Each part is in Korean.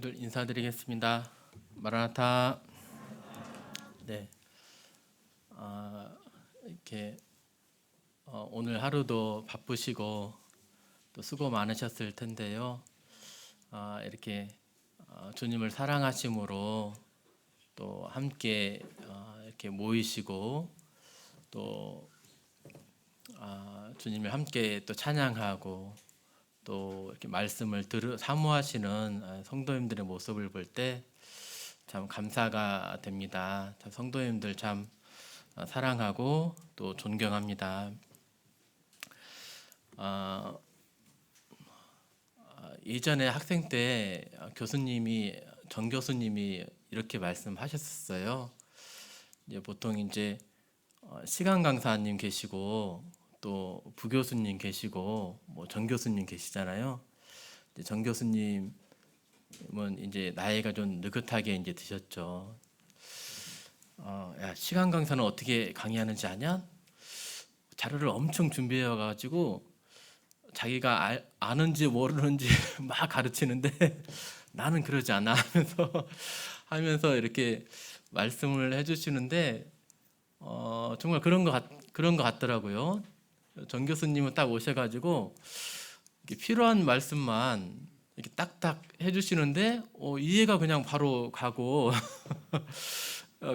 늘 인사드리겠습니다. 마라나타. 네, 이렇게 오늘 하루도 바쁘시고 또 수고 많으셨을 텐데요. 이렇게 주님을 사랑하심으로 또 함께 이렇게 모이시고 또 주님을 함께 또 찬양하고 또 이렇게 말씀을 사모하시는 성도님들의 모습을 볼 때 참 감사가 됩니다. 참 성도님들 참 사랑하고 또 존경합니다. 예전에 학생 때 정 교수님이 이렇게 말씀하셨어요. 이제 보통 이제 시간 강사님 계시고 또 부교수님 계시고 뭐 정 교수님 계시잖아요. 이제 정 교수님은 이제 나이가 좀 느긋하게 이제 드셨죠. 야, 시간 강사는 어떻게 강의하는지 아냐? 자료를 엄청 준비해 가지고 자기가 아는지 모르는지 막 가르치는데 나는 그러지 않아 하면서 이렇게 말씀을 해주시는데 정말 그런 것 같더라고요. 정 교수님은 딱 오셔가지고 필요한 말씀만 이렇게 딱딱 해주시는데 이해가 그냥 바로 가고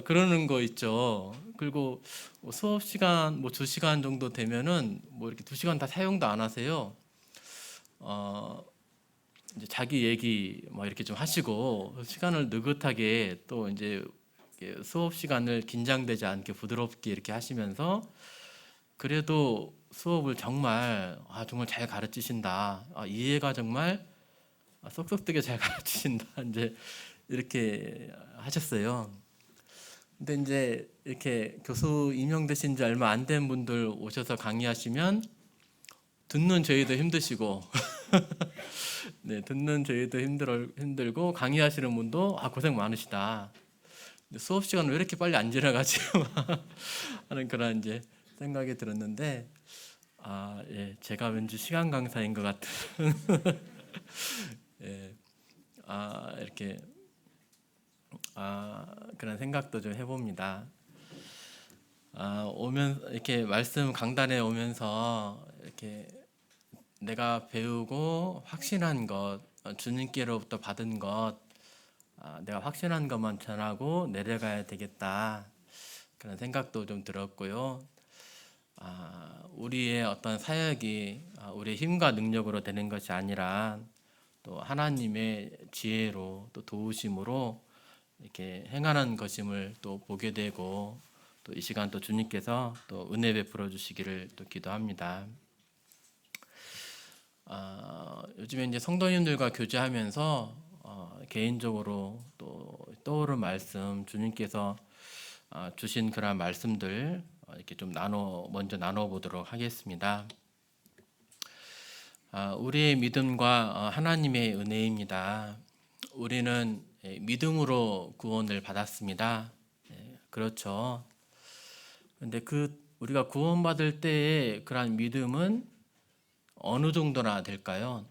그러는 거 있죠. 그리고 수업 시간 뭐 2시간 정도 되면은 뭐 이렇게 2시간 다 사용도 안 하세요. 이제 자기 얘기 뭐 이렇게 좀 하시고 시간을 느긋하게 또 이제 수업 시간을 긴장되지 않게 부드럽게 이렇게 하시면서 그래도 수업을 정말 잘 가르치신다. 이해가 정말 쏙쏙되게 잘 가르치신다. 이제 이렇게 하셨어요. 근데 이제 이렇게 교수 임용되신 지 얼마 안 된 분들 오셔서 강의하시면 듣는 저희도 힘드시고 네, 듣는 저희도 힘들고 강의하시는 분도 고생 많으시다. 수업 시간은 왜 이렇게 빨리 안 지나가지? 하는 그런 이제 생각이 들었는데 예, 제가 왠지 시간 강사인 것 같은 예, 이렇게 그런 생각도 좀 해봅니다. 이렇게 말씀 강단에 오면서 이렇게 내가 배우고 확신한 것, 주님께로부터 받은 것, 내가 확신한 것만 전하고 내려가야 되겠다. 그런 생각도 좀 들었고요. 우리의 어떤 사역이 우리의 힘과 능력으로 되는 것이 아니라 또 하나님의 지혜로 또 도우심으로 이렇게 행하는 것임을 또 보게 되고 또 이 시간 또 주님께서 또 은혜 베풀어 주시기를 또 기도합니다. 요즘에 이제 성도님들과 교제하면서 개인적으로 또 떠오른 말씀 주님께서 주신 그런 말씀들 이렇게 좀 먼저 나눠 보도록 하겠습니다. 우리의 믿음과 하나님의 은혜입니다. 우리는 믿음으로 구원을 받았습니다. 그렇죠. 그런데 우리가 구원받을 때의 그러한 믿음은 어느 정도나 될까요?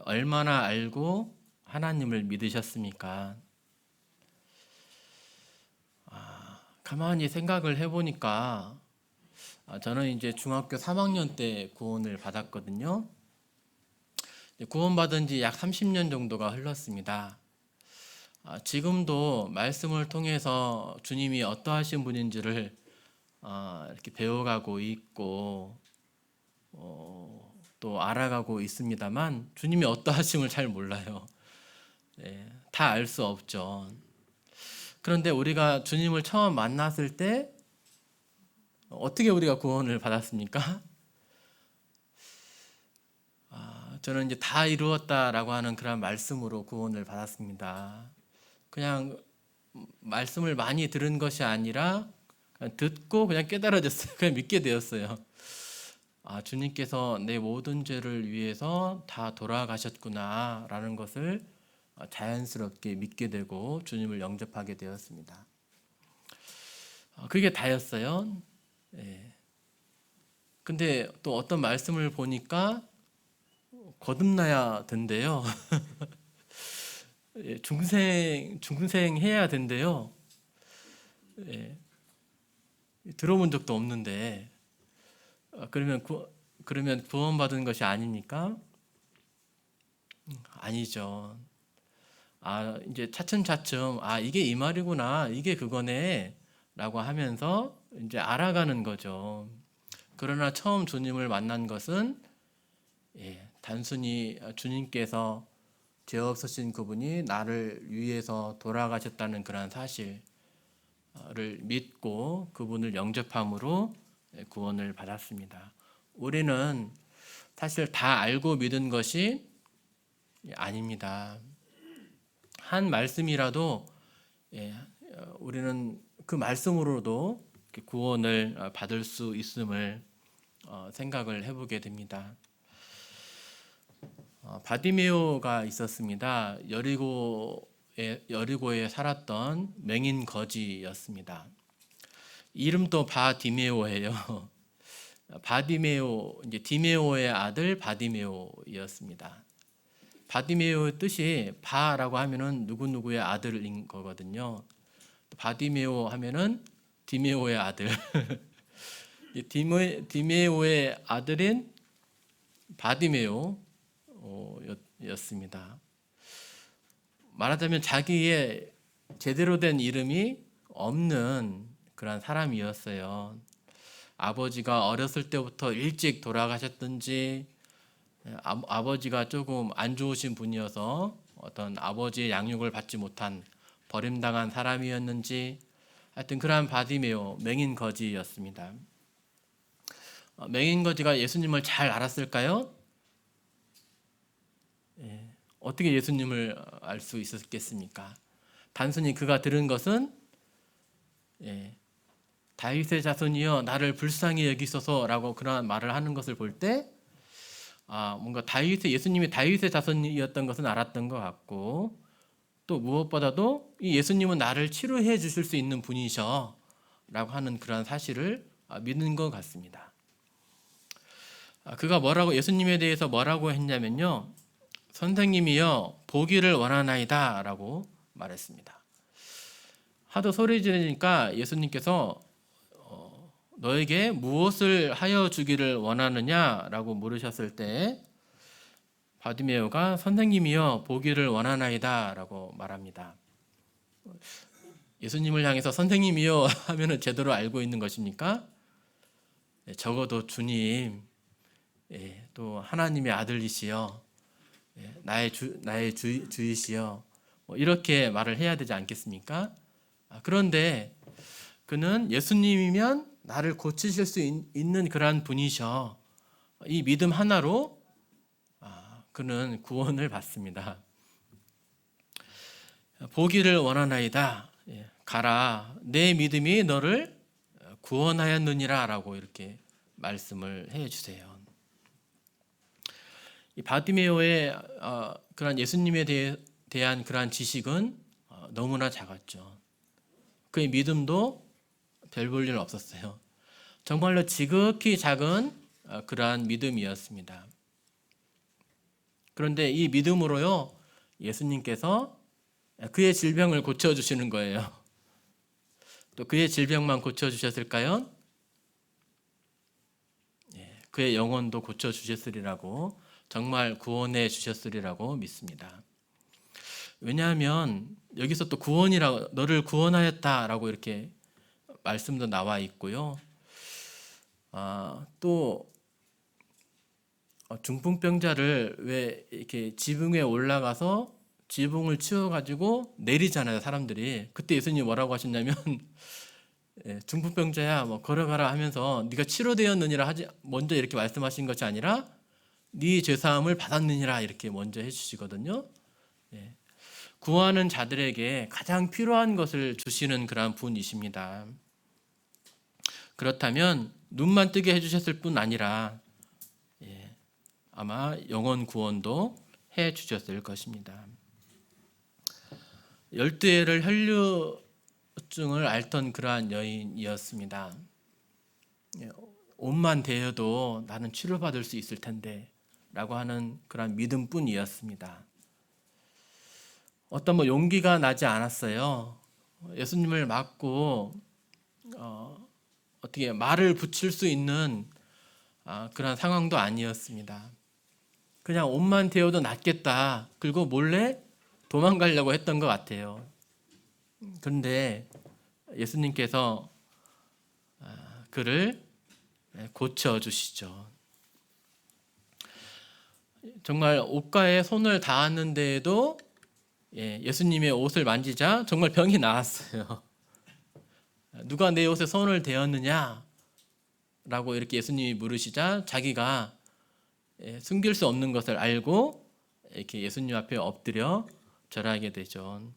얼마나 알고 하나님을 믿으셨습니까? 가만히 생각을 해보니까 저는 이제 중학교 3학년 때 구원을 받았거든요. 구원받은 지 약 30년 정도가 흘렀습니다. 지금도 말씀을 통해서 주님이 어떠하신 분인지를 이렇게 배워가고 있고 또 알아가고 있습니다만 주님이 어떠하심을 잘 몰라요. 다 알 수 없죠. 그런데 우리가 주님을 처음 만났을 때 어떻게 우리가 구원을 받았습니까? 저는 이제 다 이루었다라고 하는 그런 말씀으로 구원을 받았습니다. 그냥 말씀을 많이 들은 것이 아니라 그냥 듣고 그냥 깨달아졌어요. 그냥 믿게 되었어요. 주님께서 내 모든 죄를 위해서 다 돌아가셨구나라는 것을 자연스럽게 믿게 되고 주님을 영접하게 되었습니다. 그게 다였어요. 근데 또 어떤 말씀을 보니까 거듭나야 된대요. 중생 해야 된대요. 예, 들어본 적도 없는데 그러면 구원받은 것이 아닙니까? 아니죠. 이제 차츰차츰 이게 이 말이구나, 이게 그거네라고 하면서 이제 알아가는 거죠. 그러나 처음 주님을 만난 것은 단순히 주님께서 죄 없으신 그분이 나를 위해서 돌아가셨다는 그런 사실을 믿고 그분을 영접함으로 구원을 받았습니다. 우리는 사실 다 알고 믿은 것이 아닙니다. 한 말씀이라도 우리는 그 말씀으로도 구원을 받을 수 있음을 생각을 해보게 됩니다. 바디메오가 있었습니다. 여리고에 살았던 맹인 거지였습니다. 이름도 바디메오예요. 바디메오, 이제 디메오의 아들 바디메오였습니다. 바디메오의 뜻이 바라고 하면은 누구누구의 아들인 거거든요. 바디메오 하면은 디메오의 아들. 디메오의 아들인 바디메오였습니다. 말하자면 자기의 제대로 된 이름이 없는 그런 사람이었어요. 아버지가 어렸을 때부터 일찍 돌아가셨든지 아버지가 조금 안 좋으신 분이어서 어떤 아버지의 양육을 받지 못한 버림당한 사람이었는지 하여튼 그러한 바디메오, 맹인 거지였습니다. 맹인 거지가 예수님을 잘 알았을까요? 어떻게 예수님을 알 수 있었겠습니까? 단순히 그가 들은 것은 다윗의 자손이여 나를 불쌍히 여기소서라고 그런 말을 하는 것을 볼 때 뭔가 예수님이 다윗의 자손이었던 것은 알았던 것 같고, 또 무엇보다도 이 예수님은 나를 치료해 주실 수 있는 분이셔 라고 하는 그런 사실을 믿는 것 같습니다. 그가 예수님에 대해서 뭐라고 했냐면요, 선생님이여 보기를 원하나이다 라고 말했습니다. 하도 소리 지르니까 예수님께서 너에게 무엇을 하여 주기를 원하느냐 라고 물으셨을 때 바디메오가 선생님이여 보기를 원하나이다 라고 말합니다. 예수님을 향해서 선생님이여 하면은 제대로 알고 있는 것입니까? 적어도 주님, 또 하나님의 아들이시여, 나의 주이시여, 이렇게 말을 해야 되지 않겠습니까? 그런데 그는 예수님이면 나를 고치실 수 있는 그러한 분이셔, 이 믿음 하나로 그는 구원을 받습니다. 보기를 원하나이다, 가라, 내 믿음이 너를 구원하였느니라 라고 이렇게 말씀을 해주세요. 이 바디메오의 그런 예수님에 대한 그러한 지식은 너무나 작았죠. 그의 믿음도 별 볼 일 없었어요. 정말로 지극히 작은 그러한 믿음이었습니다. 그런데 이 믿음으로요, 예수님께서 그의 질병을 고쳐주시는 거예요. 또 그의 질병만 고쳐주셨을까요? 그의 영혼도 고쳐주셨으리라고, 정말 구원해 주셨으리라고 믿습니다. 왜냐하면 여기서 또 너를 구원하였다라고 이렇게 말씀도 나와 있고요. 또 중풍병자를 왜 이렇게 지붕에 올라가서 지붕을 치워가지고 내리잖아요, 사람들이. 그때 예수님이 뭐라고 하셨냐면 중풍병자야, 걸어가라 하면서 네가 치료되었느니라 먼저 이렇게 말씀하신 것이 아니라 네 죄사함을 받았느니라 이렇게 먼저 해주시거든요. 구하는 자들에게 가장 필요한 것을 주시는 그런 분이십니다. 그렇다면 눈만 뜨게 해주셨을 뿐 아니라 아마 영혼 구원도 해주셨을 것입니다. 12해를 혈류증을 앓던 그러한 여인이었습니다. 옷만 대어도 나는 치료받을 수 있을 텐데 라고 하는 그런 믿음뿐이었습니다. 어떤 용기가 나지 않았어요. 예수님을 맞고 어떻게 말을 붙일 수 있는 그런 상황도 아니었습니다. 그냥 옷만 데워도 낫겠다. 그리고 몰래 도망가려고 했던 것 같아요. 그런데 예수님께서 그를 고쳐주시죠. 정말 옷가에 손을 닿았는데도 예수님의 옷을 만지자 정말 병이 나았어요. 누가 내 옷에 손을 대었느냐? 라고 이렇게 예수님이 물으시자 자기가 숨길 수 없는 것을 알고 이렇게 예수님 앞에 엎드려 절하게 되죠.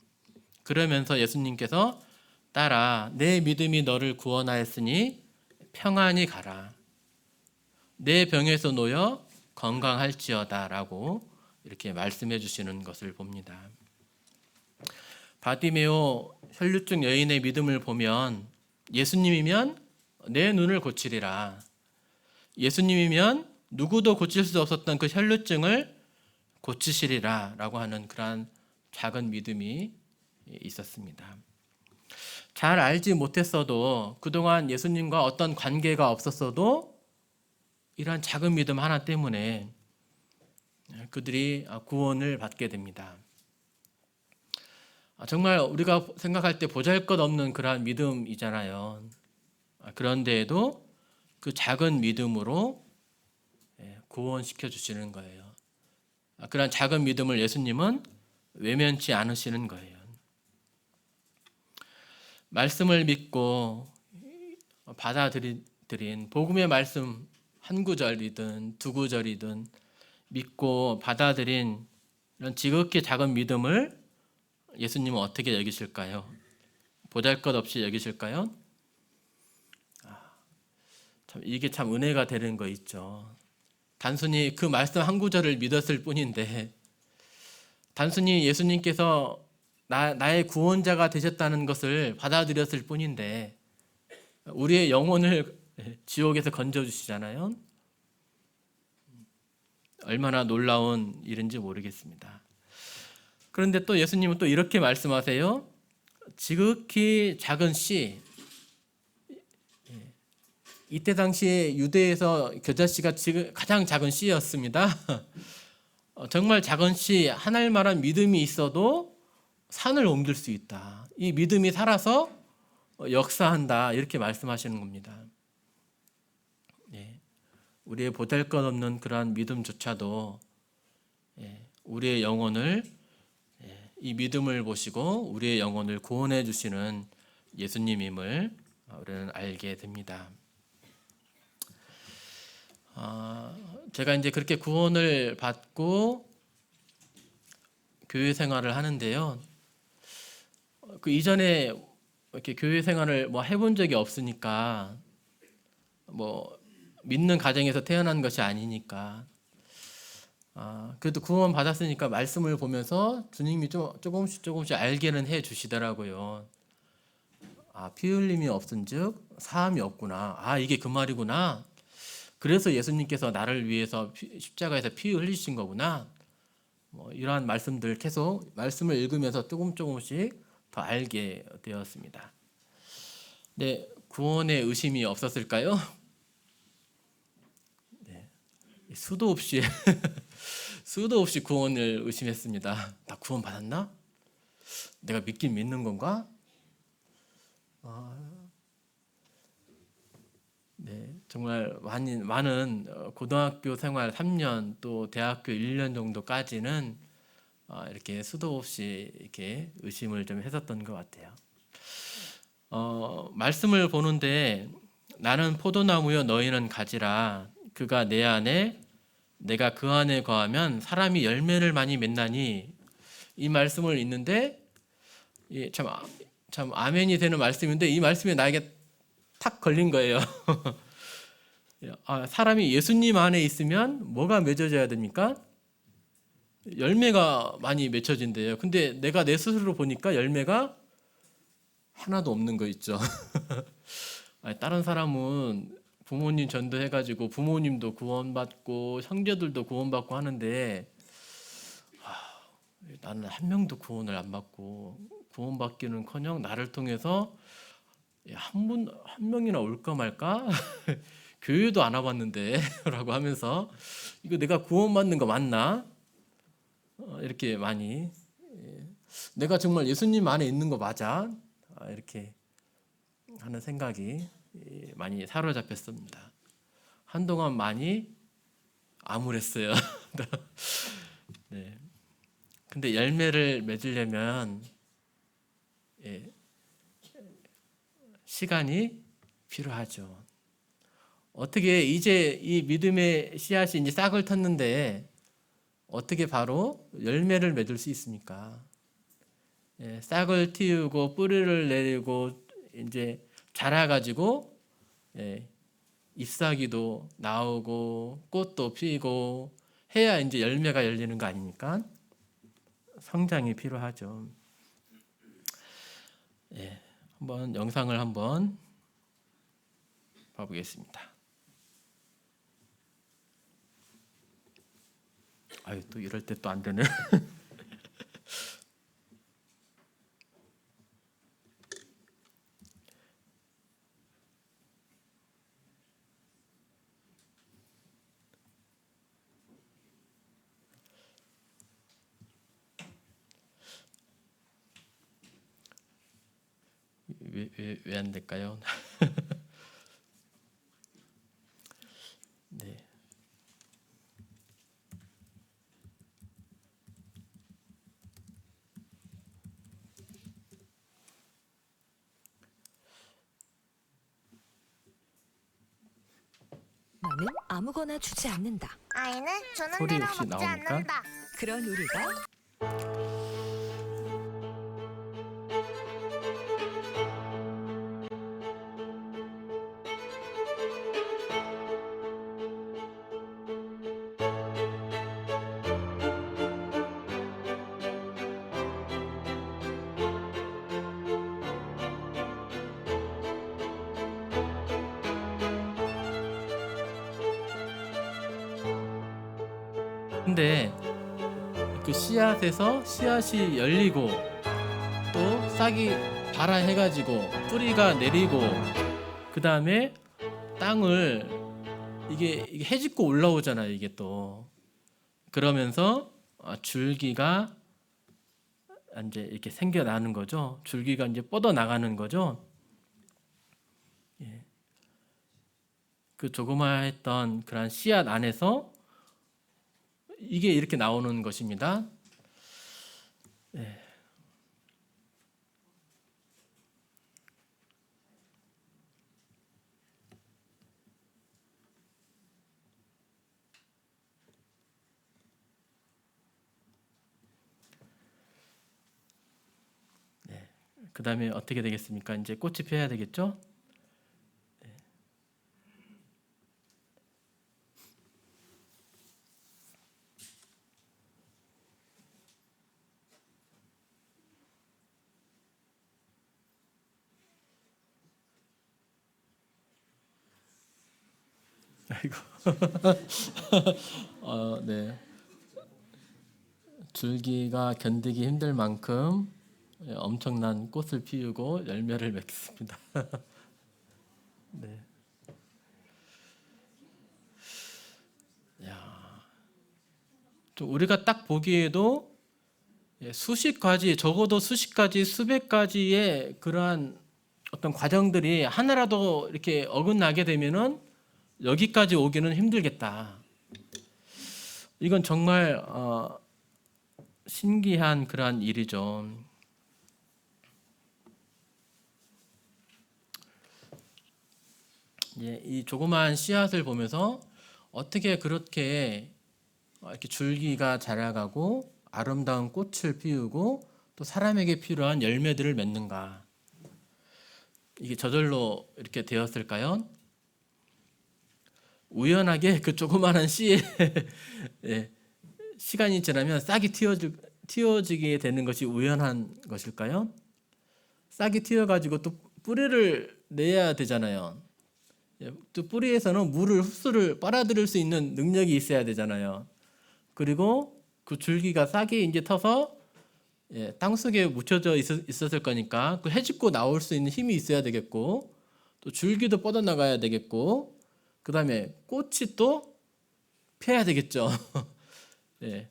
그러면서 예수님께서 딸아, 내 믿음이 너를 구원하였으니 평안히 가라. 내 병에서 놓여 건강할지어다 라고 이렇게 말씀해 주시는 것을 봅니다. 바디메오 혈루증 여인의 믿음을 보면 예수님이면 내 눈을 고치리라. 예수님이면 누구도 고칠 수 없었던 그 혈루증을 고치시리라 라고 하는 그러한 작은 믿음이 있었습니다. 잘 알지 못했어도 그동안 예수님과 어떤 관계가 없었어도 이러한 작은 믿음 하나 때문에 그들이 구원을 받게 됩니다. 정말 우리가 생각할 때 보잘것없는 그러한 믿음이잖아요. 그런데에도 그 작은 믿음으로 구원시켜 주시는 거예요. 그러한 작은 믿음을 예수님은 외면치 않으시는 거예요. 말씀을 믿고 받아들인 복음의 말씀 한 구절이든 두 구절이든 믿고 받아들인 이런 지극히 작은 믿음을 예수님은 어떻게 여기실까요? 보잘것없이 여기실까요? 이게 참 은혜가 되는 거 있죠. 단순히 그 말씀 한 구절을 믿었을 뿐인데, 단순히 예수님께서 나의 구원자가 되셨다는 것을 받아들였을 뿐인데 우리의 영혼을 지옥에서 건져주시잖아요. 얼마나 놀라운 일인지 모르겠습니다. 그런데 또 예수님은 또 이렇게 말씀하세요. 지극히 작은 씨, 이때 당시에 유대에서 겨자씨가 가장 작은 씨였습니다. 정말 작은 씨 한 알만한 믿음이 있어도 산을 옮길 수 있다. 이 믿음이 살아서 역사한다. 이렇게 말씀하시는 겁니다. 우리의 보잘것없는 그러한 믿음조차도 우리의 영혼을 이 믿음을 보시고 우리의 영혼을 구원해 주시는 예수님임을 우리는 알게 됩니다. 제가 이제 그렇게 구원을 받고 교회 생활을 하는데요. 그 이전에 이렇게 교회 생활을 해본 적이 없으니까 믿는 가정에서 태어난 것이 아니니까 그래도 구원 받았으니까 말씀을 보면서 주님이 조금씩 알게는 해 주시더라고요. 피 흘림이 없은즉 사함이 없구나. 이게 그 말이구나. 그래서 예수님께서 나를 위해서 십자가에서 피 흘리신 거구나. 이러한 말씀들 계속 말씀을 읽으면서 조금씩 더 알게 되었습니다. 네, 구원에 의심이 없었을까요? 네, 수도 없이 구원을 의심했습니다. 나 구원 받았나? 내가 믿긴 믿는 건가? 네, 정말 많은 고등학교 생활 3년 또 대학교 1년 정도까지는 이렇게 수도 없이 이렇게 의심을 좀 했었던 것 같아요. 말씀을 보는데 나는 포도나무여 너희는 가지라. 그가 내 안에 내가 그 안에 거하면 사람이 열매를 많이 맺나니, 이 말씀을 읽는데 참 아멘이 되는 말씀인데 이 말씀이 나에게 탁 걸린 거예요. 사람이 예수님 안에 있으면 뭐가 맺어져야 됩니까? 열매가 많이 맺혀진대요. 근데 내가 내 스스로 보니까 열매가 하나도 없는 거 있죠. 다른 사람은 부모님 전도해가지고 부모님도 구원받고 형제들도 구원받고 하는데 나는 한 명도 구원을 안 받고 구원받기는커녕 나를 통해서 한 명이나 올까 말까 교회도 안 와봤는데 라고 하면서 이거 내가 구원받는 거 맞나? 이렇게 많이 내가 정말 예수님 안에 있는 거 맞아? 이렇게 하는 생각이 많이 사로잡혔습니다. 한동안 많이 암울했어요. 네. 근데 열매를 맺으려면 시간이 필요하죠. 어떻게 이제 이 믿음의 씨앗이 이제 싹을 텄는데 어떻게 바로 열매를 맺을 수 있습니까? 싹을 틔우고 뿌리를 내리고 이제 자라가지고 잎사귀도 나오고 꽃도 피고 해야 이제 열매가 열리는 거 아닙니까? 성장이 필요하죠. 한번 영상을 한번 봐보겠습니다. 아유, 또 이럴 때 또 안 되네. 왜 안 될까요? 네. 나는 아무거나 주지 않는다. 아이는 주는 소리 대로 혹시 먹지 나옵니까? 않는다. 그런 우리가 근데 그 씨앗에서 씨앗이 열리고 또 싹이 발아해가지고 뿌리가 내리고 그 다음에 땅을 이게 해집고 올라오잖아요. 이게 또 그러면서 줄기가 이제 이렇게 생겨나는 거죠. 줄기가 이제 뻗어 나가는 거죠. 그 조그마했던 그런 씨앗 안에서 이게 이렇게 나오는 것입니다. 그 다음에 어떻게 되겠습니까? 이제 꽃이 피어야 되겠죠? 아이고. 네. 줄기가 견디기 힘들 만큼 엄청난 꽃을 피우고 열매를 맺습니다. 네. 야, 좀 우리가 딱 보기에도 수십 가지, 적어도 수십 가지, 수백 가지의 그러한 어떤 과정들이 하나라도 이렇게 어긋나게 되면은 여기까지 오기는 힘들겠다. 이건 정말 신기한 그러한 일이죠. 이 조그마한 씨앗을 보면서 어떻게 그렇게 이렇게 줄기가 자라가고 아름다운 꽃을 피우고 또 사람에게 필요한 열매들을 맺는가? 이게 저절로 이렇게 되었을까요? 우연하게 그 조그마한 씨에 시간이 지나면 싹이 틔워지게 되는 것이 우연한 것일까요? 싹이 틔워가지고 또 뿌리를 내야 되잖아요. 또 뿌리에서는 물을 흡수를 빨아들일 수 있는 능력이 있어야 되잖아요. 그리고 그 줄기가 싹이 이제 터서 땅 속에 묻혀져 있었을 거니까 그 헤집고 나올 수 있는 힘이 있어야 되겠고, 또 줄기도 뻗어나가야 되겠고, 그 다음에 꽃이 또 펴야 되겠죠. 예.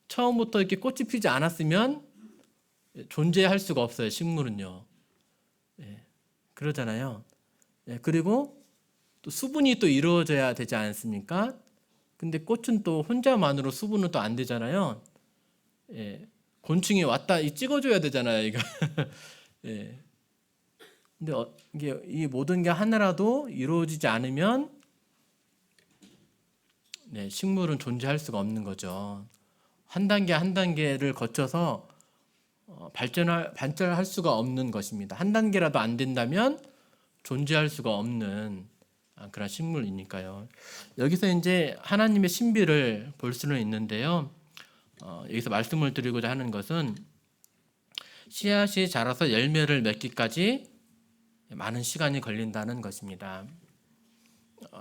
처음부터 이렇게 꽃이 피지 않았으면 존재할 수가 없어요. 식물은요. 예. 그러잖아요. 예. 그리고 또 수분이 또 이루어져야 되지 않습니까? 근데 꽃은 또 혼자만으로 수분은 또 안 되잖아요. 예. 곤충이 왔다 찍어줘야 되잖아요. 이거. 예. 근데 이게 이 모든 게 하나라도 이루어지지 않으면 식물은 존재할 수가 없는 거죠. 한 단계 한 단계를 거쳐서 발전할 수가 없는 것입니다. 한 단계라도 안 된다면 존재할 수가 없는 그런 식물이니까요. 여기서 이제 하나님의 신비를 볼 수는 있는데요. 여기서 말씀을 드리고자 하는 것은 씨앗이 자라서 열매를 맺기까지 많은 시간이 걸린다는 것입니다.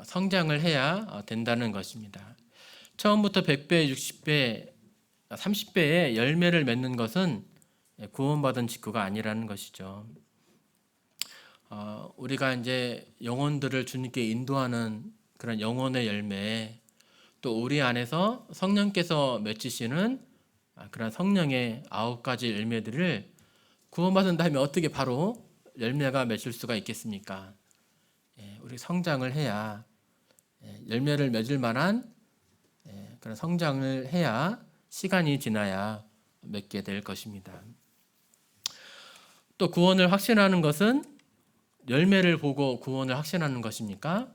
성장을 해야 된다는 것입니다. 처음부터 100배, 60배, 30배의 열매를 맺는 것은 구원받은 직구가 아니라는 것이죠. 우리가 이제 영혼들을 주님께 인도하는 그런 영혼의 열매, 또 우리 안에서 성령께서 맺히시는 그런 성령의 9가지 열매들을 구원받은 다음에 어떻게 바로 열매가 맺힐 수가 있겠습니까? 우리 성장을 해야, 열매를 맺을 만한 그런 성장을 해야, 시간이 지나야 맺게 될 것입니다. 또 구원을 확신하는 것은 열매를 보고 구원을 확신하는 것입니까?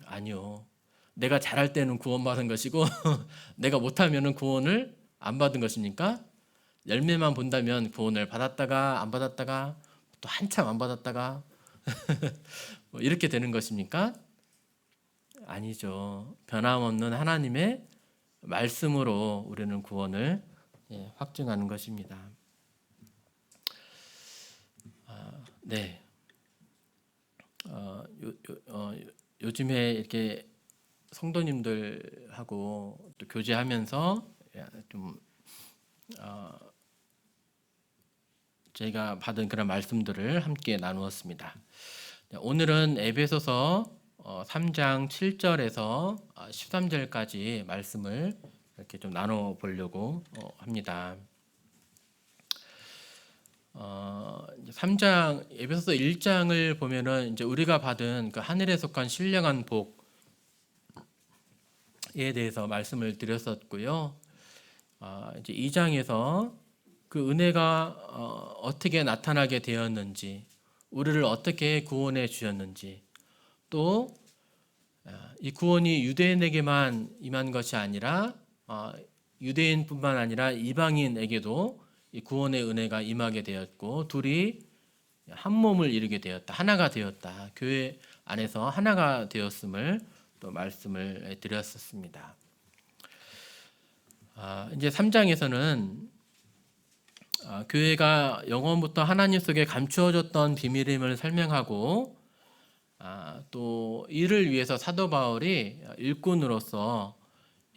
아니요. 내가 잘할 때는 구원받은 것이고 내가 못하면 구원을 안 받은 것입니까? 열매만 본다면 구원을 받았다가 안 받았다가 또 한참 안 받았다가 뭐 이렇게 되는 것입니까? 아니죠. 변함없는 하나님의 말씀으로 우리는 구원을 확증하는 것입니다. 네. 요즘에 이렇게 성도님들하고 또 교제하면서 좀 제가 받은 그런 말씀들을 함께 나누었습니다. 오늘은 에베소서 3장 7절에서 13절까지 말씀을 이렇게 좀 나눠 보려고 합니다. 3장 에베소서 1장을 보면은 이제 우리가 받은 그 하늘에 속한 신령한 복에 대해서 말씀을 드렸었고요. 이제 2장에서 그 은혜가 어떻게 나타나게 되었는지, 우리를 어떻게 구원해 주셨는지, 또 이 구원이 유대인에게만 임한 것이 아니라 유대인뿐만 아니라 이방인에게도 이 구원의 은혜가 임하게 되었고, 둘이 한 몸을 이루게 되었다, 하나가 되었다, 교회 안에서 하나가 되었음을 또 말씀을 드렸었습니다. 이제 3장에서는 교회가 영원부터 하나님 속에 감추어졌던 비밀임을 설명하고, 또 이를 위해서 사도 바울이 일꾼으로서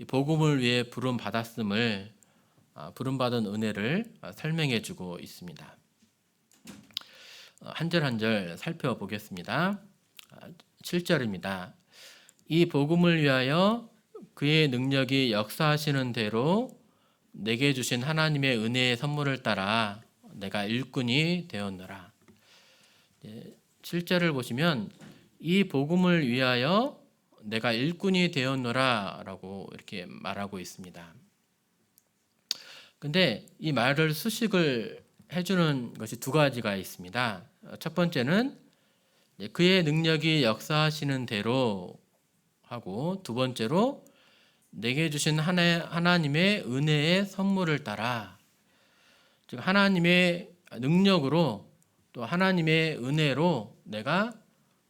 복음을 위해 부름 받았음을, 부름받은 은혜를 설명해 주고 있습니다. 한 절 한 절 살펴보겠습니다. 7절입니다. 이 복음을 위하여 그의 능력이 역사하시는 대로 내게 주신 하나님의 은혜의 선물을 따라 내가 일꾼이 되었노라. 7절을 보시면 이 복음을 위하여 내가 일꾼이 되었노라 라고 이렇게 말하고 있습니다. 근데 이 말을 수식을 해주는 것이 두 가지가 있습니다. 첫 번째는 그의 능력이 역사하시는 대로 하고, 두 번째로 내게 주신 하나님의 은혜의 선물을 따라, 즉 하나님의 능력으로 또 하나님의 은혜로 내가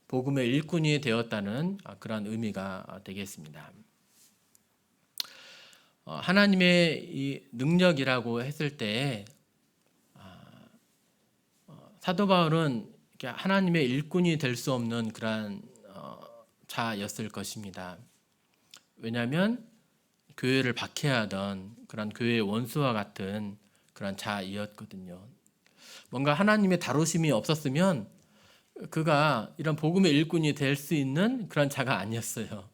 복음의 일꾼이 되었다는 그런 의미가 되겠습니다. 하나님의 이 능력이라고 했을 때 사도 바울은 하나님의 일꾼이 될 수 없는 그러한 자였을 것입니다. 왜냐하면 교회를 박해하던 그런 교회의 원수와 같은 그런 자이었거든요. 뭔가 하나님의 다루심이 없었으면 그가 이런 복음의 일꾼이 될 수 있는 그런 자가 아니었어요.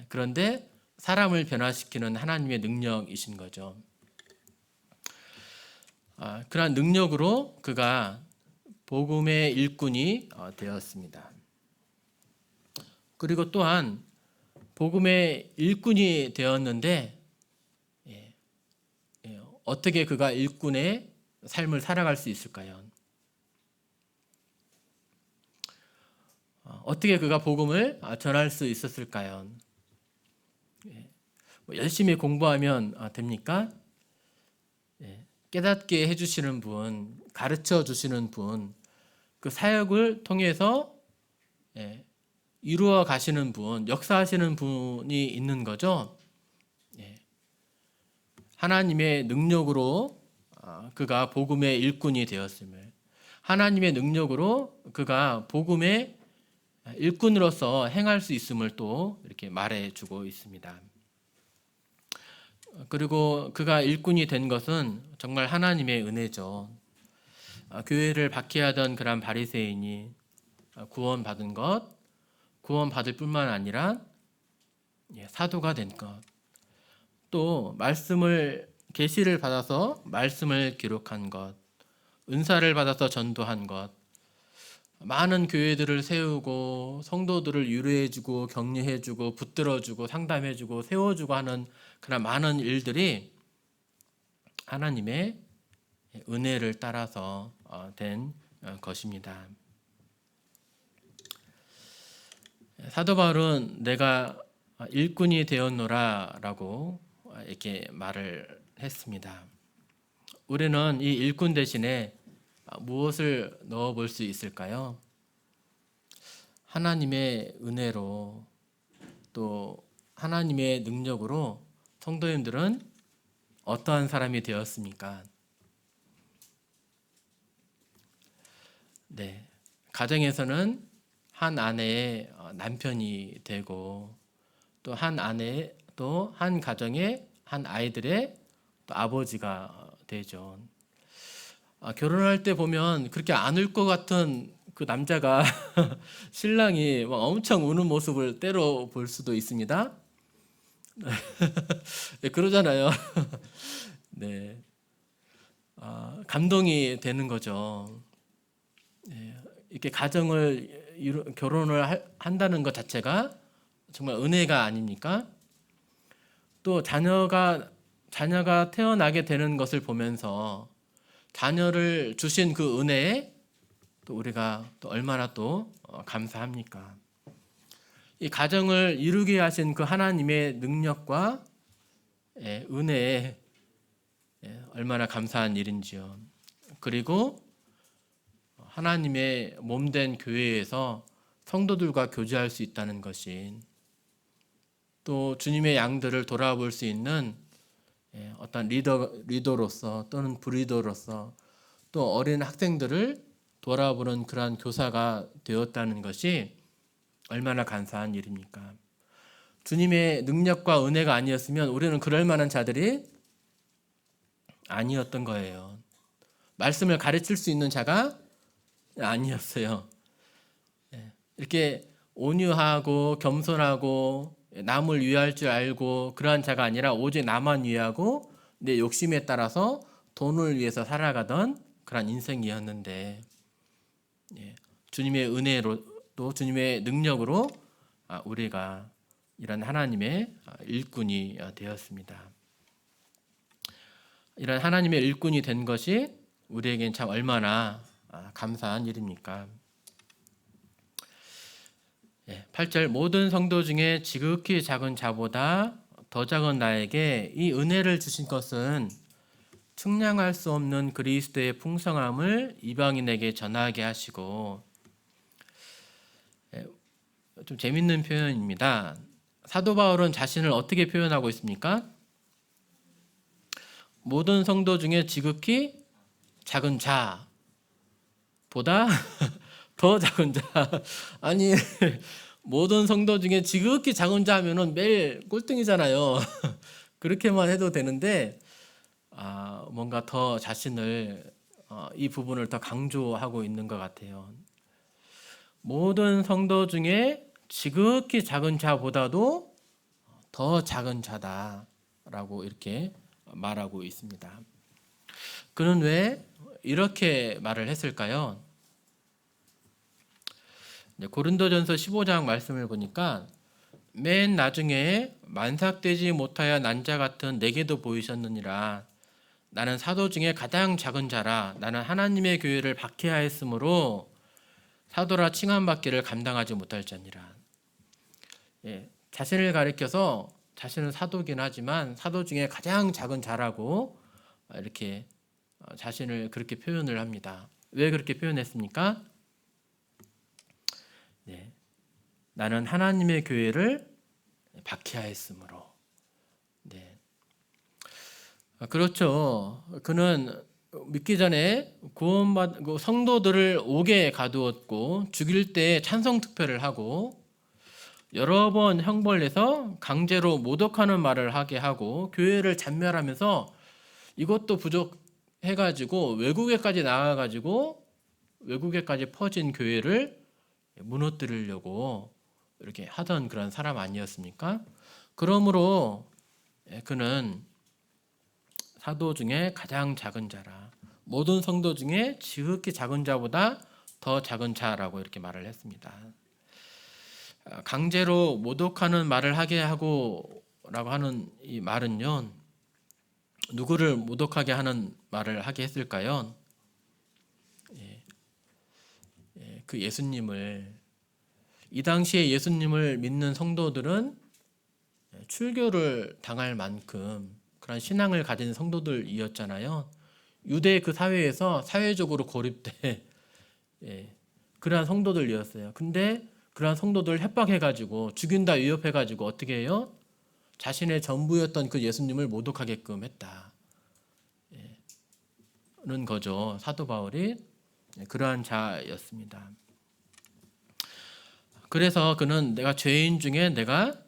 그런데 사람을 변화시키는 하나님의 능력이신 거죠. 그러한 능력으로 그가 복음의 일꾼이 되었습니다. 그리고 또한 복음의 일꾼이 되었는데 어떻게 그가 일꾼의 삶을 살아갈 수 있을까요? 어떻게 그가 복음을 전할 수 있었을까요? 열심히 공부하면 됩니까? 깨닫게 해주시는 분, 가르쳐 주시는 분, 그 사역을 통해서 이루어 가시는 분, 역사하시는 분이 있는 거죠. 하나님의 능력으로 그가 복음의 일꾼이 되었음을, 하나님의 능력으로 그가 복음의 일꾼으로서 행할 수 있음을 또 이렇게 말해주고 있습니다. 그리고 그가 일꾼이 된 것은 정말 하나님의 은혜죠. 교회를 박해하던 그런 바리새인이 구원받은 것, 구원받을 뿐만 아니라 사도가 된 것, 또 말씀을 계시를 받아서 말씀을 기록한 것, 은사를 받아서 전도한 것, 많은 교회들을 세우고 성도들을 위로해주고 격려해주고 붙들어주고 상담해주고 세워주고 하는 그런 많은 일들이 하나님의 은혜를 따라서 된 것입니다. 사도 바울은 내가 일꾼이 되었노라라고 이렇게 말을 했습니다. 우리는 이 일꾼 대신에 무엇을 넣어 볼 수 있을까요? 하나님의 은혜로 또 하나님의 능력으로 성도님들은 어떠한 사람이 되었습니까? 네, 가정에서는 한 아내의 남편이 되고 또 한 아내 또 한 가정의 한 아이들의 또 아버지가 되죠. 결혼할 때 보면 그렇게 안 울 것 같은 그 남자가 신랑이 막 엄청 우는 모습을 때로 볼 수도 있습니다. 네, 그러잖아요. 네, 감동이 되는 거죠. 네, 이렇게 결혼을 한다는 것 자체가 정말 은혜가 아닙니까? 또 자녀가 태어나게 되는 것을 보면서 자녀를 주신 그 은혜에 또 우리가 또 얼마나 또 감사합니까? 이 가정을 이루게 하신 그 하나님의 능력과 은혜에 얼마나 감사한 일인지요. 그리고 하나님의 몸된 교회에서 성도들과 교제할 수 있다는 것이, 또 주님의 양들을 돌아볼 수 있는 어떤 리더로서 또는 브리더로서 또 어린 학생들을 돌아보는 그러한 교사가 되었다는 것이 얼마나 감사한 일입니까? 주님의 능력과 은혜가 아니었으면 우리는 그럴 만한 자들이 아니었던 거예요. 말씀을 가르칠 수 있는 자가 아니었어요. 이렇게 온유하고 겸손하고 남을 위할 줄 알고 그러한 자가 아니라 오직 나만 위하고 내 욕심에 따라서 돈을 위해서 살아가던 그런 인생이었는데, 주님의 은혜로 또 주님의 능력으로 우리가 이런 하나님의 일꾼이 되었습니다. 이런 하나님의 일꾼이 된 것이 우리에겐 참 얼마나 감사한 일입니까? 8절, 모든 성도 중에 지극히 작은 자보다 더 작은 나에게 이 은혜를 주신 것은 측량할 수 없는 그리스도의 풍성함을 이방인에게 전하게 하시고. 좀 재밌는 표현입니다. 사도 바울은 자신을 어떻게 표현하고 있습니까? 모든 성도 중에 지극히 작은 자보다 더 작은 자. 아니, 모든 성도 중에 지극히 작은 자 하면은 매일 꼴등이잖아요. 그렇게만 해도 되는데 뭔가 더 자신을 이 부분을 더 강조하고 있는 것 같아요. 모든 성도 중에 지극히 작은 자보다도 더 작은 자다라고 이렇게 말하고 있습니다. 그는 왜 이렇게 말을 했을까요? 고린도전서 15장 말씀을 보니까 맨 나중에 만삭되지 못하여 난 자 같은 내게도 보이셨느니라. 나는 사도 중에 가장 작은 자라. 나는 하나님의 교회를 박해하였으므로 사도라 칭함받기를 감당하지 못할지니라. 자신을 가리켜서 자신은 사도긴 하지만 사도 중에 가장 작은 자라고 이렇게 자신을 그렇게 표현을 합니다. 왜 그렇게 표현했습니까? 나는 하나님의 교회를 박해하였으므로. 그렇죠. 그는 믿기 전에 구원받고 성도들을 옥에 가두었고 죽일 때 찬송 투표를 하고 여러 번 형벌내서 강제로 모독하는 말을 하게 하고 교회를 잔멸하면서 이것도 부족해가지고 외국에까지 나가가지고 외국에까지 퍼진 교회를 무너뜨리려고 이렇게 하던 그런 사람 아니었습니까? 그러므로 그는 사도 중에 가장 작은 자라. 모든 성도 중에 지극히 작은 자보다 더 작은 자라고 이렇게 말을 했습니다. 강제로 모독하는 말을 하게 하고라고 하는 이 말은요, 누구를 모독하게 하는 말을 하게 했을까요? 그 예수님을. 이 당시에 예수님을 믿는 성도들은 출교를 당할 만큼 그런 신앙을 가진 성도들이었잖아요. 유대 그 사회에서 사회적으로 고립돼 그러한 성도들이었어요. 근데 그러한 성도들 협박해가지고 죽인다 위협해가지고 어떻게 해요? 자신의 전부였던 그 예수님을 모독하게끔 했다. 는 거죠. 사도 바울이 그러한 자였습니다. 그래서 그는 내가 죄인 중에 내가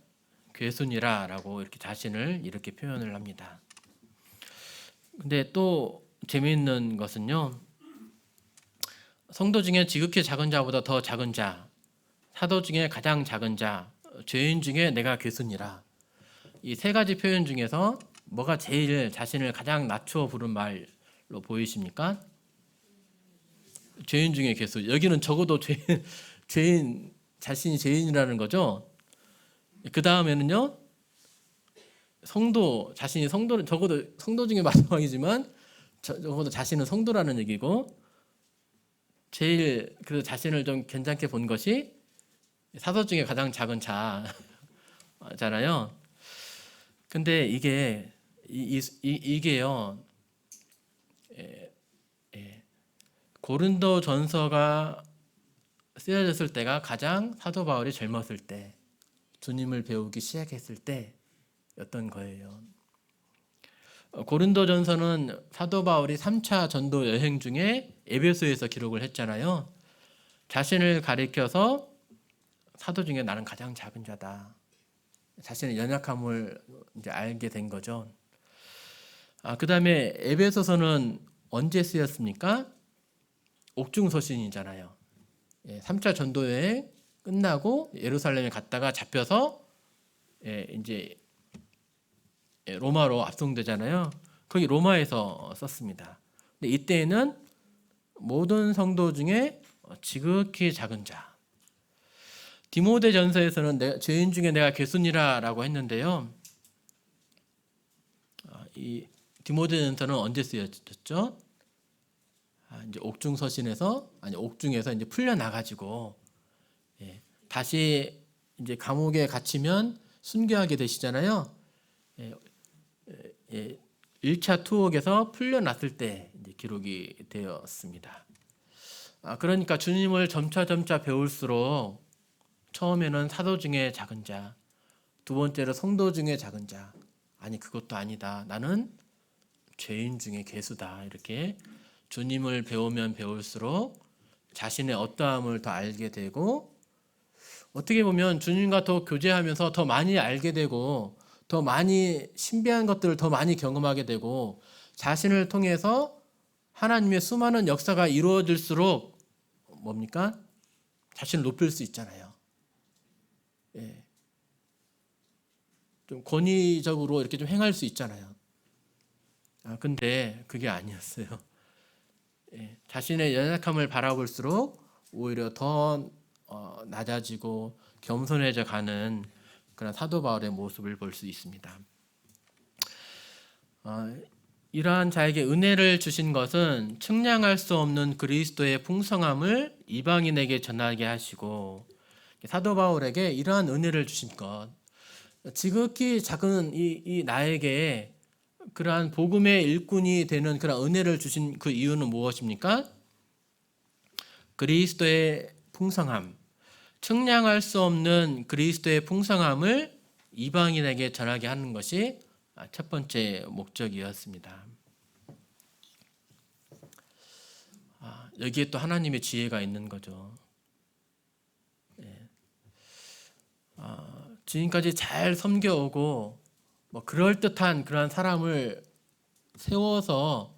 괴순이라라고 이렇게 자신을 이렇게 표현을 합니다. 근데 또 재미있는 것은요, 성도 중에 지극히 작은 자보다 더 작은 자, 사도 중에 가장 작은 자, 죄인 중에 내가 괴순이라. 이 세 가지 표현 중에서 뭐가 제일 자신을 가장 낮추어 부른 말로 보이십니까? 죄인 중에 괴순. 여기는 적어도 죄인 자신이 죄인이라는 거죠. 그 다음에는요, 성도, 자신이 성도는 적어도 성도 중에 마지막이지만 적어도 자신은 성도라는 얘기고, 제일 그 자신을 좀 괜찮게 본 것이 사도 중에 가장 작은 자잖아요. 근데 이게요, 고린도전서가 쓰여졌을 때가 가장 사도 바울이 젊었을 때, 주님을 배우기 시작했을 때였던 거예요. 고린도전서는 사도 바울이 3차 전도 여행 중에 에베소에서 기록을 했잖아요. 자신을 가리켜서 사도 중에 나는 가장 작은 자다. 자신의 연약함을 이제 알게 된 거죠. 그다음에 에베소서는 언제 쓰였습니까? 옥중서신이잖아요. 3차 전도 여행 끝나고 예루살렘에 갔다가 잡혀서 이제 로마로 압송되잖아요. 거기 로마에서 썼습니다. 근데 이때에는 모든 성도 중에 지극히 작은 자. 디모데전서에서는 죄인 중에 내가 괴순이라라고 했는데요. 이 디모데전서는 언제 쓰여졌죠? 이제 옥중에서 이제 풀려 나가지고 다시 이제 감옥에 갇히면 순교하게 되시잖아요. 1차 투옥에서 풀려났을 때 이제 기록이 되었습니다. 그러니까 주님을 점차 배울수록 처음에는 사도 중에 작은 자, 두 번째로 성도 중에 작은 자, 아니 그것도 아니다. 나는 죄인 중에 괴수다. 이렇게 주님을 배우면 배울수록 자신의 어떠함을 더 알게 되고, 어떻게 보면 주님과 더 교제하면서 더 많이 알게 되고 더 많이 신비한 것들을 더 많이 경험하게 되고 자신을 통해서 하나님의 수많은 역사가 이루어질수록 뭡니까? 자신을 높일 수 있잖아요. 예. 좀 권위적으로 이렇게 좀 행할 수 있잖아요. 근데 그게 아니었어요. 예. 자신의 연약함을 바라볼수록 오히려 더 낮아지고 겸손해져 가는 그런 사도 바울의 모습을 볼 수 있습니다. 이러한 자에게 은혜를 주신 것은 측량할 수 없는 그리스도의 풍성함을 이방인에게 전하게 하시고 사도 바울에게 이러한 은혜를 주신 것, 지극히 작은 이 나에게 그러한 복음의 일꾼이 되는 그런 은혜를 주신 그 이유는 무엇입니까? 그리스도의 풍성함, 측량할 수 없는 그리스도의 풍성함을 이방인에게 전하게 하는 것이 첫 번째 목적이었습니다. 여기에 또 하나님의 지혜가 있는 거죠. 지금까지 잘 섬겨오고 그럴듯한 그러한 사람을 세워서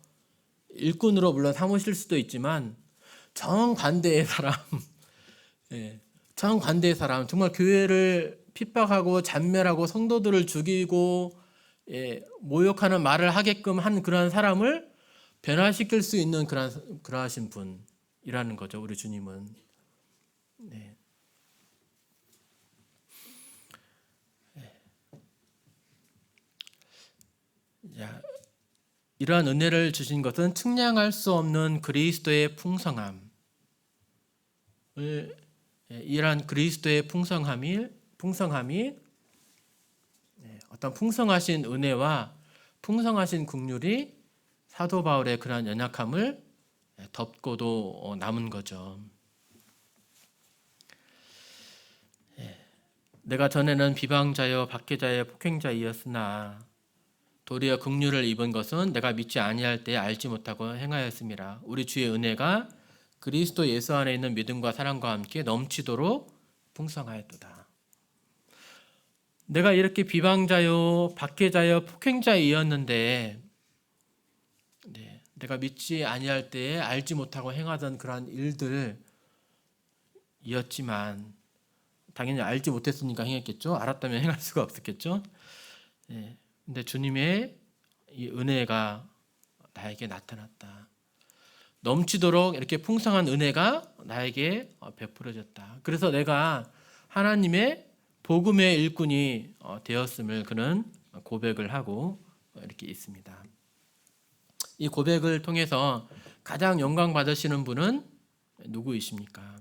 일꾼으로 물론 삼으실 수도 있지만 정반대의 사람, 정반대의 사람, 정말 교회를 핍박하고 잔멸하고 성도들을 죽이고 모욕하는 말을 하게끔 한 그러한 사람을 변화시킬 수 있는 그러하신 분이라는 거죠. 우리 주님은. 이러한 은혜를 주신 것은 측량할 수 없는 그리스도의 풍성함을, 이러한 그리스도의 풍성함이 어떤 풍성하신 은혜와 풍성하신 긍휼이 사도 바울의 그러한 연약함을 덮고도 남은 거죠. 내가 전에는 비방자여 박해자여 폭행자이었으나 도리어 긍휼을 입은 것은 내가 믿지 아니할 때에 알지 못하고 행하였음이라. 우리 주의 은혜가 그리스도 예수 안에 있는 믿음과 사랑과 함께 넘치도록 풍성하였도다. 내가 이렇게 비방자요 박해자요 폭행자이었는데 내가 믿지 아니할 때에 알지 못하고 행하던 그러한 일들이었지만 당연히 알지 못했으니까 행했겠죠. 알았다면 행할 수가 없었겠죠. 근데 주님의 이 은혜가 나에게 나타났다. 넘치도록 이렇게 풍성한 은혜가 나에게 베풀어졌다. 그래서 내가 하나님의 복음의 일꾼이 되었음을 그는 고백을 하고 이렇게 있습니다. 이 고백을 통해서 가장 영광 받으시는 분은 누구이십니까?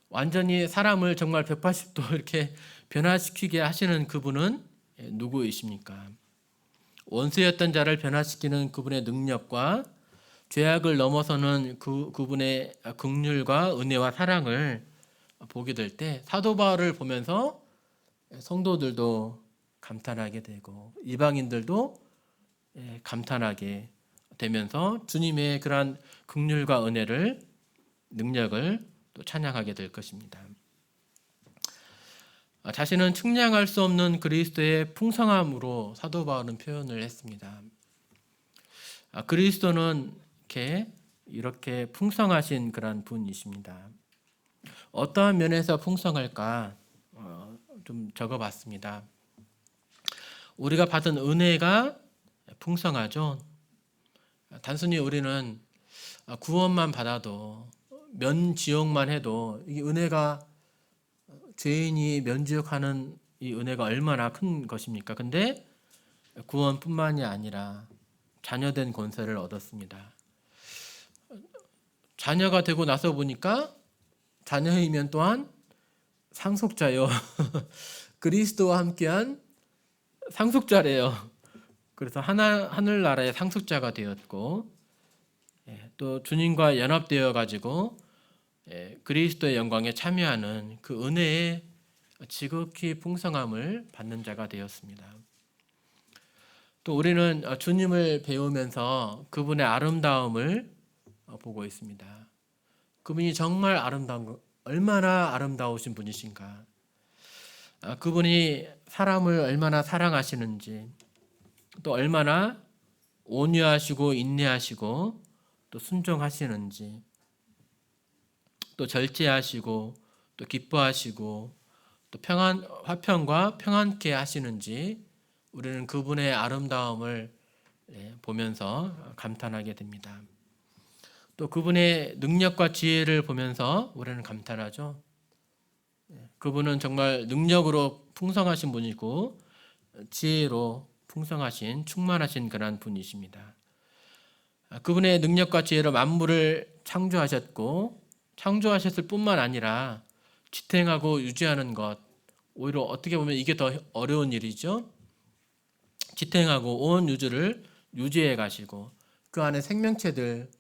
완전히 사람을 정말 180도 이렇게 변화시키게 하시는 그분은 누구이십니까? 원수였던 자를 변화시키는 그분의 능력과 죄악을 넘어서는 그분의 긍휼과 은혜와 사랑을 보게 될 때 사도 바울을 보면서 성도들도 감탄하게 되고 이방인들도 감탄하게 되면서 주님의 그러한 긍휼과 은혜를 능력을 또 찬양하게 될 것입니다. 자신은 측량할 수 없는 그리스도의 풍성함으로 사도 바울은 표현을 했습니다. 그리스도는 이렇게 풍성하신 그런 분이십니다. 어떠한 면에서 풍성할까 좀 적어봤습니다. 우리가 받은 은혜가 풍성하죠. 단순히 우리는 구원만 받아도 면지옥만 해도 이 은혜가 죄인이 면지옥하는 이 은혜가 얼마나 큰 것입니까? 근데 구원뿐만이 아니라 자녀된 권세를 얻었습니다. 자녀가 되고 나서 보니까 자녀이면 또한 상속자요. 그리스도와 함께한 상속자래요. 그래서 하늘나라의 상속자가 되었고 또 주님과 연합되어 가지고 그리스도의 영광에 참여하는 그 은혜의 지극히 풍성함을 받는 자가 되었습니다. 또 우리는 주님을 배우면서 그분의 아름다움을 보고 있습니다. 그분이 정말 얼마나 아름다우신 분이신가. 그분이 사람을 얼마나 사랑하시는지, 또 얼마나 온유하시고 인내하시고 또 순종하시는지, 또 절제하시고 또 기뻐하시고 또 화평과 평안케 하시는지 우리는 그분의 아름다움을 보면서 감탄하게 됩니다. 또 그분의 능력과 지혜를 보면서 우리는 감탄하죠. 그분은 정말 능력으로 풍성하신 분이고 지혜로 풍성하신 충만하신 그런 분이십니다. 그분의 능력과 지혜로 만물을 창조하셨고 창조하셨을 뿐만 아니라 지탱하고 유지하는 것, 오히려 어떻게 보면 이게 더 어려운 일이죠. 지탱하고 온 우주를 유지해 가시고 그 안에 생명체들,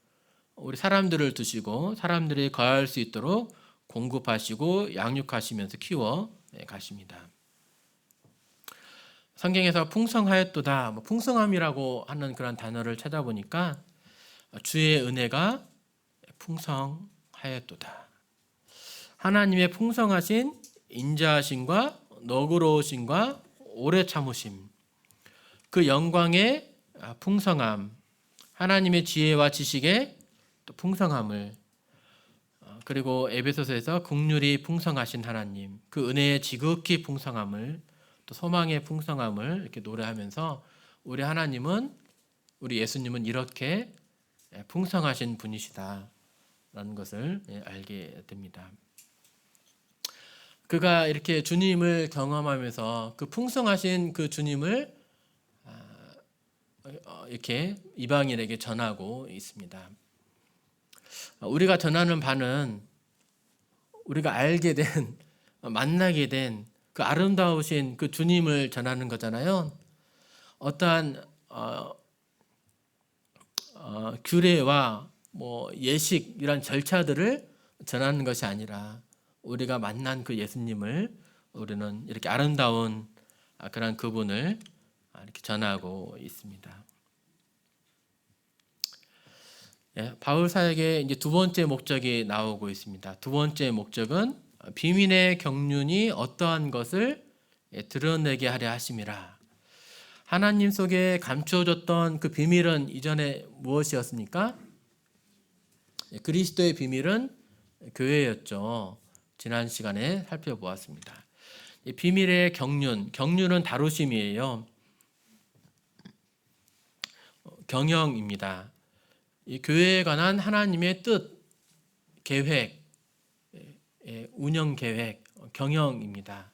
우리 사람들을 두시고 사람들이 거할 수 있도록 공급하시고 양육하시면서 키워 가십니다. 성경에서 풍성하였도다, 풍성함이라고 하는 그런 단어를 찾아보니까 주의 은혜가 풍성하였도다. 하나님의 풍성하신 인자하심과 너그러우심과 오래 참으심, 그 영광의 풍성함, 하나님의 지혜와 지식의 또 풍성함을, 그리고 에베소서에서 긍휼이 풍성하신 하나님, 그 은혜의 지극히 풍성함을, 또 소망의 풍성함을 이렇게 노래하면서 우리 하나님은, 우리 예수님은 이렇게 풍성하신 분이시다라는 것을 알게 됩니다. 그가 이렇게 주님을 경험하면서 그 풍성하신 그 주님을 이렇게 이방인에게 전하고 있습니다. 우리가 전하는 바는 우리가 알게 된, 만나게 된 그 아름다우신 그 주님을 전하는 거잖아요. 어떠한 규례와 예식 이런 절차들을 전하는 것이 아니라 우리가 만난 그 예수님을 우리는 이렇게 아름다운 그런 그분을 이렇게 전하고 있습니다. 바울 사역의 이제 두 번째 목적이 나오고 있습니다. 두 번째 목적은 비밀의 경륜이 어떠한 것을 드러내게 하려 하심이라. 하나님 속에 감추어졌던 그 비밀은 이전에 무엇이었습니까? 그리스도의 비밀은 교회였죠. 지난 시간에 살펴보았습니다. 비밀의 경륜은 다루심이에요. 경영입니다. 이 교회에 관한 하나님의 뜻, 계획, 운영 계획, 경영입니다.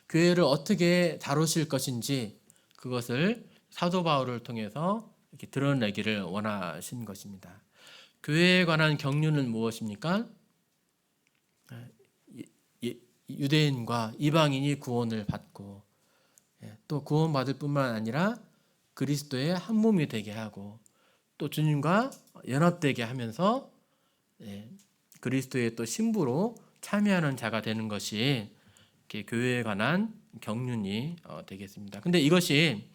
교회를 어떻게 다루실 것인지 그것을 사도 바울을 통해서 이렇게 드러내기를 원하신 것입니다. 교회에 관한 경륜은 무엇입니까? 유대인과 이방인이 구원을 받고 또 구원받을 뿐만 아니라 그리스도의 한 몸이 되게 하고 또 주님과 연합되게 하면서 그리스도의 또 신부로 참여하는 자가 되는 것이 교회에 관한 경륜이 되겠습니다. 근데 이것이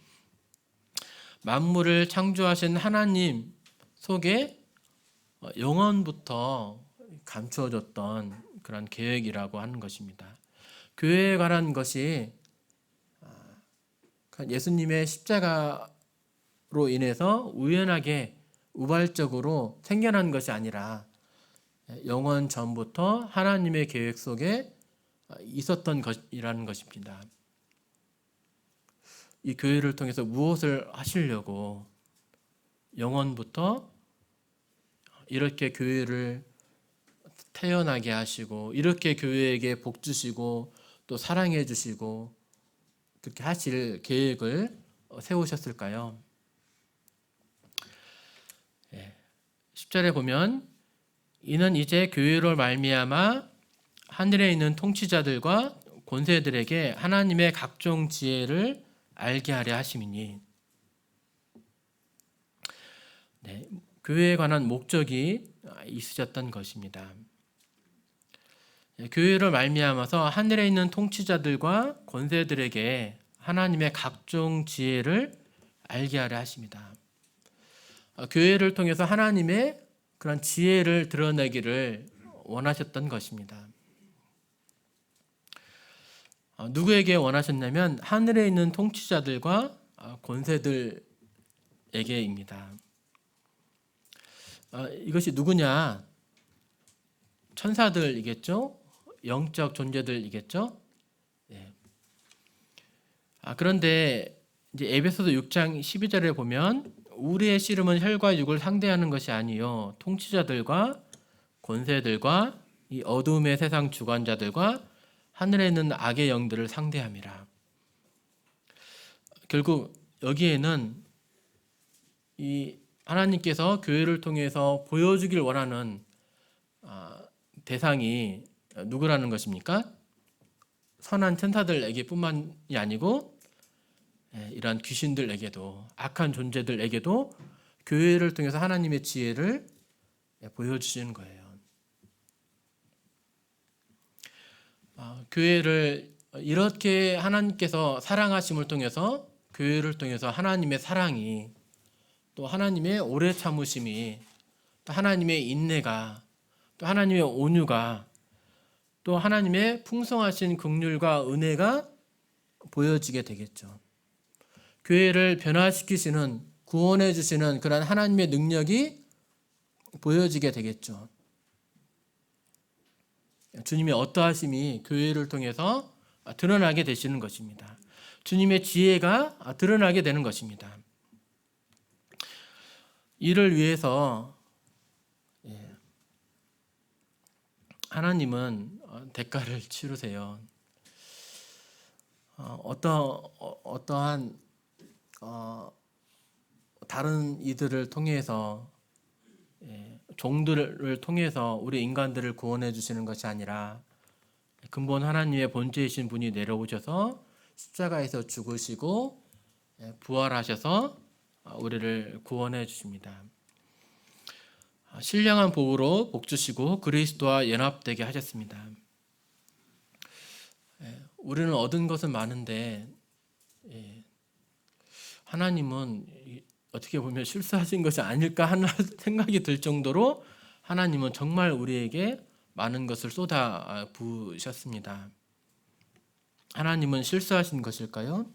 만물을 창조하신 하나님 속에 영원부터 감추어졌던 그런 계획이라고 하는 것입니다. 교회에 관한 것이 예수님의 십자가로 인해서 우연하게 우발적으로 생겨난 것이 아니라 영원 전부터 하나님의 계획 속에 있었던 것이라는 것입니다. 이 교회를 통해서 무엇을 하시려고 영원부터 이렇게 교회를 태어나게 하시고 이렇게 교회에게 복 주시고 또 사랑해 주시고 그렇게 하실 계획을 세우셨을까요? 10절에 보면 이는 이제 교회로 말미암아 하늘에 있는 통치자들과 권세들에게 하나님의 각종 지혜를 알게 하려 하심이니. 교회에 관한 목적이 있으셨던 것입니다. 교회를 말미암아서 하늘에 있는 통치자들과 권세들에게 하나님의 각종 지혜를 알게 하려 하십니다. 교회를 통해서 하나님의 그런 지혜를 드러내기를 원하셨던 것입니다. 누구에게 원하셨냐면 하늘에 있는 통치자들과 권세들에게입니다. 이것이 누구냐? 천사들이겠죠? 영적 존재들이겠죠? 예. 그런데 이제 에베소서 6장 12절에 보면 우리의 씨름은 혈과 육을 상대하는 것이 아니요 통치자들과 권세들과 이 어둠의 세상 주관자들과 하늘에 있는 악의 영들을 상대함이라. 결국 여기에는 이 하나님께서 교회를 통해서 보여주길 원하는 대상이 누구라는 것입니까? 선한 천사들에게뿐만이 아니고 이러한 귀신들에게도, 악한 존재들에게도 교회를 통해서 하나님의 지혜를 보여주시는 거예요. 교회를 이렇게 하나님께서 사랑하심을 통해서, 교회를 통해서 하나님의 사랑이, 또 하나님의 오래 참으심이, 또 하나님의 인내가, 또 하나님의 온유가, 또 하나님의 풍성하신 긍휼과 은혜가 보여지게 되겠죠. 교회를 변화시키시는, 구원해 주시는 그런 하나님의 능력이 보여지게 되겠죠. 주님의 어떠하심이 교회를 통해서 드러나게 되시는 것입니다. 주님의 지혜가 드러나게 되는 것입니다. 이를 위해서 하나님은 대가를 치르세요. 어떠한 다른 이들을 통해서, 종들을 통해서 우리 인간들을 구원해 주시는 것이 아니라 근본 하나님의 본체이신 분이 내려오셔서 십자가에서 죽으시고 부활하셔서 우리를 구원해 주십니다. 신령한 복으로 복 주시고 그리스도와 연합되게 하셨습니다. 우리는 얻은 것은 많은데 하나님은 어떻게 보면 실수하신 것이 아닐까 하는 생각이 들 정도로 하나님은 정말 우리에게 많은 것을 쏟아 부으셨습니다. 하나님은 실수하신 것일까요?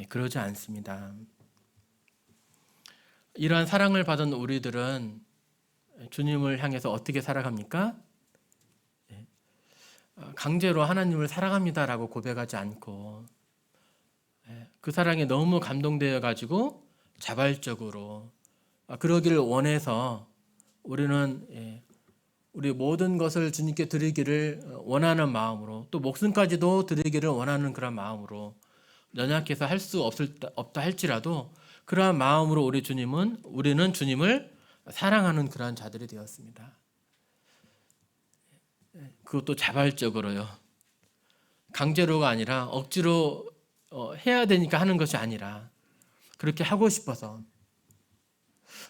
그러지 않습니다. 이러한 사랑을 받은 우리들은 주님을 향해서 어떻게 살아갑니까? 강제로 하나님을 사랑합니다라고 고백하지 않고 그 사랑에 너무 감동되어 가지고 자발적으로 그러기를 원해서 우리는 우리 모든 것을 주님께 드리기를 원하는 마음으로, 또 목숨까지도 드리기를 원하는 그런 마음으로, 연약해서 할 수 없다 할지라도 그러한 마음으로 우리는 주님을 사랑하는 그러한 자들이 되었습니다. 그것도 자발적으로요. 강제로가 아니라 억지로 해야 되니까 하는 것이 아니라 그렇게 하고 싶어서,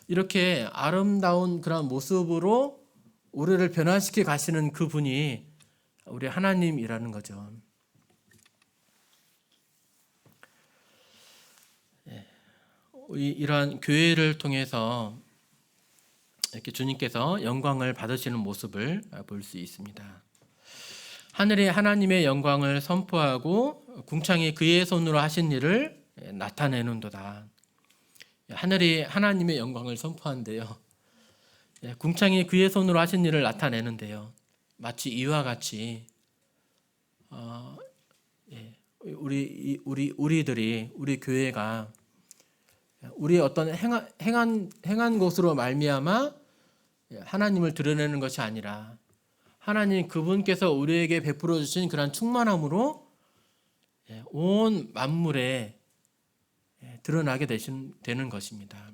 이렇게 아름다운 그런 모습으로 우리를 변화시켜 가시는 그분이 우리 하나님이라는 거죠. 이러한 교회를 통해서 이렇게 주님께서 영광을 받으시는 모습을 볼 수 있습니다. 하늘에 하나님의 영광을 선포하고 궁창이 그의 손으로 하신 일을 나타내는도다. 하늘이 하나님의 영광을 선포한대요. 궁창이 그의 손으로 하신 일을 나타내는데요. 마치 이와 같이 우리들이, 우리 교회가 우리의 어떤 행한 것으로 말미암아 하나님을 드러내는 것이 아니라 하나님 그분께서 우리에게 베풀어 주신 그런 충만함으로 온 만물에 드러나게 되는 것입니다.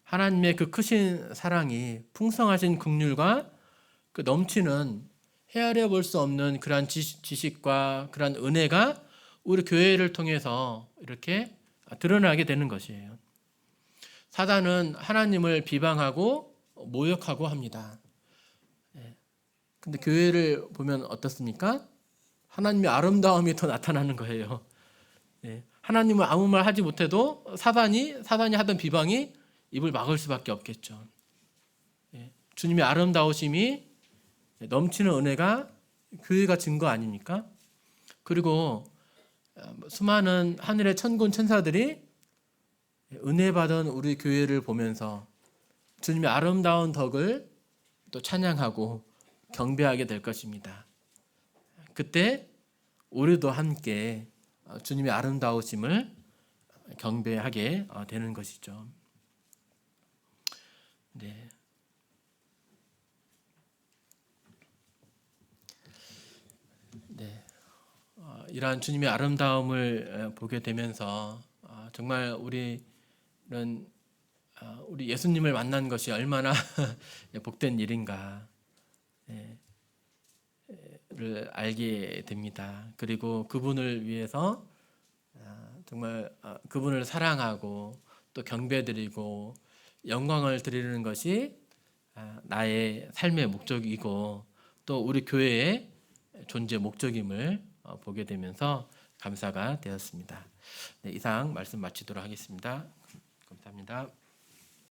하나님의 그 크신 사랑이, 풍성하신 긍휼과 그 넘치는 헤아려 볼 수 없는 그러한 지식과 그러한 은혜가 우리 교회를 통해서 이렇게 드러나게 되는 것이에요. 사단은 하나님을 비방하고 모욕하고 합니다. 근데 교회를 보면 어떻습니까? 하나님의 아름다움이 더 나타나는 거예요. 하나님은 아무 말 하지 못해도 사단이 하던 비방이 입을 막을 수밖에 없겠죠. 주님의 아름다우심이 넘치는 은혜가 교회가 증거 아닙니까? 그리고 수많은 하늘의 천군 천사들이 은혜 받은 우리 교회를 보면서 주님의 아름다운 덕을 또 찬양하고 경배하게 될 것입니다. 그때 우리도 함께 주님의 아름다우심을 경배하게 되는 것이죠. 네. 네. 이러한 주님의 아름다움을 보게 되면서 정말 우리 예수님을 만난 것이 얼마나 복된 일인가 를 알게 됩니다. 그리고 그분을 위해서 정말 그분을 사랑하고 또 경배드리고 영광을 드리는 것이 나의 삶의 목적이고 또 우리 교회의 존재 목적임을 보게 되면서 감사가 되었습니다. 네, 이상 말씀 마치도록 하겠습니다. 감사합니다.